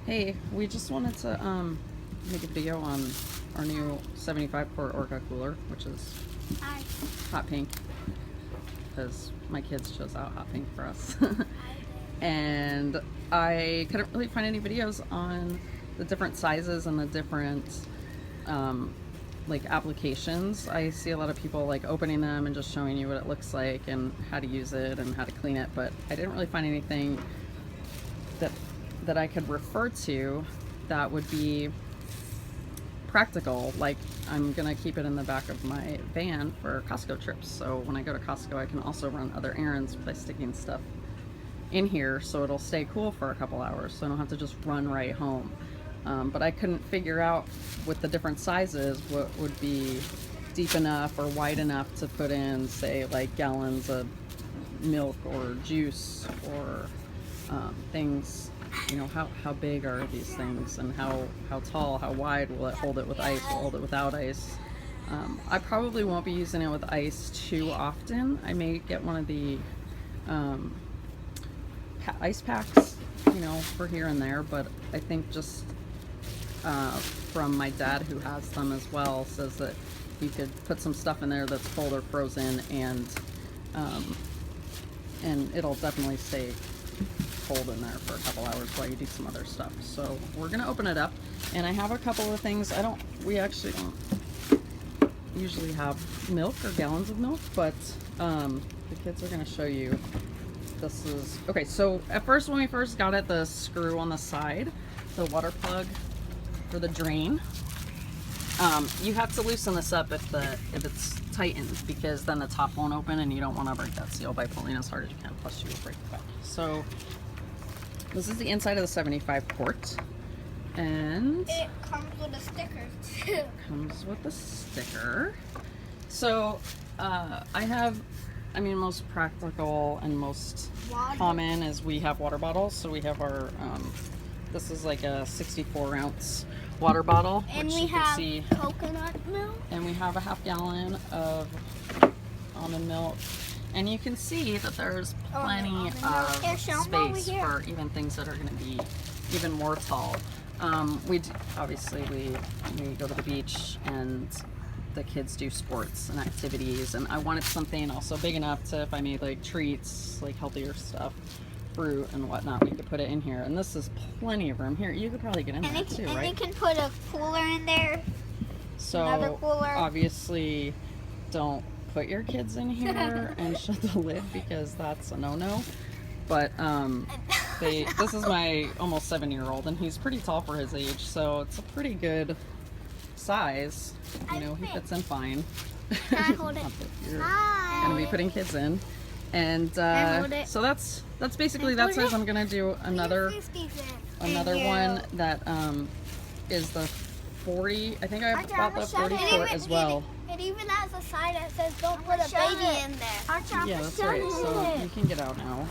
Hey, we just wanted to make a video on our new 75 quart Orca cooler, which is hot pink, because my kids chose out hot pink for us. And I couldn't really find any videos on the different sizes and the different like applications. I see a lot of people like opening them and just showing you what it looks like and how to use it and how to clean it, but I didn't really find anything that I could refer to that would be practical. Like, I'm gonna keep it in the back of my van for Costco trips, so when I go to Costco I can also run other errands by sticking stuff in here so it'll stay cool for a couple hours, so I don't have to just run right home. But I couldn't figure out with the different sizes what would be deep enough or wide enough to put in, say, like gallons of milk or juice or things. You know, how big are these things, and how tall, how wide will it hold it with ice, will it hold it without ice? I probably won't be using it with ice too often. I may get one of the ice packs, you know, for here and there, but I think just from my dad, who has them as well, says that you could put some stuff in there that's cold or frozen, and it'll definitely stay cold in there for a couple hours while you do some other stuff. So we're gonna open it up, and I have a couple of things. We actually don't usually have milk or gallons of milk, but the kids are gonna show you. This is okay. So at first, when we first got it, the screw on the side, the water plug for the drain, you have to loosen this up if it's tightened, because then the top won't open, and you don't want to break that seal by pulling as hard as you can, plus you will break it back. So this is the inside of the 75 quart, and it comes with a sticker too. Comes with a sticker. So I mean, most practical and most common is we have water bottles. So we have our this is like a 64-ounce water bottle, and which we you have can see, coconut milk, and we have a half gallon of almond milk. And you can see that there's plenty of space for even things that are going to be even more tall. Obviously we go to the beach, and the kids do sports and activities, and I wanted something also big enough to, if I made like treats, like healthier stuff, fruit and whatnot, we could put it in here. And this is plenty of room. Here, you could probably get in there too, right? And you can put a cooler in there. So another cooler. Obviously don't put your kids in here and shut the lid, because that's a no-no. But this is my almost 7-year-old, and he's pretty tall for his age, so it's a pretty good size. You know, he fits in fine. Can I hold it? You're gonna be putting kids in, and so that's basically that size. I'm gonna do another one that is the 40. I think I bought the 40 quart as well. It even has a sign that says "Don't put a baby in there." Yeah, that's right. So you can get out now.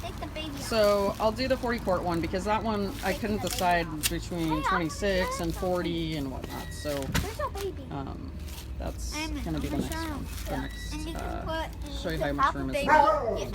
Take the baby out. So I'll do the 40 quart one, because that one I couldn't decide between 26 and 40 and whatnot. So that's gonna be the next one. The next, show you how much room is left.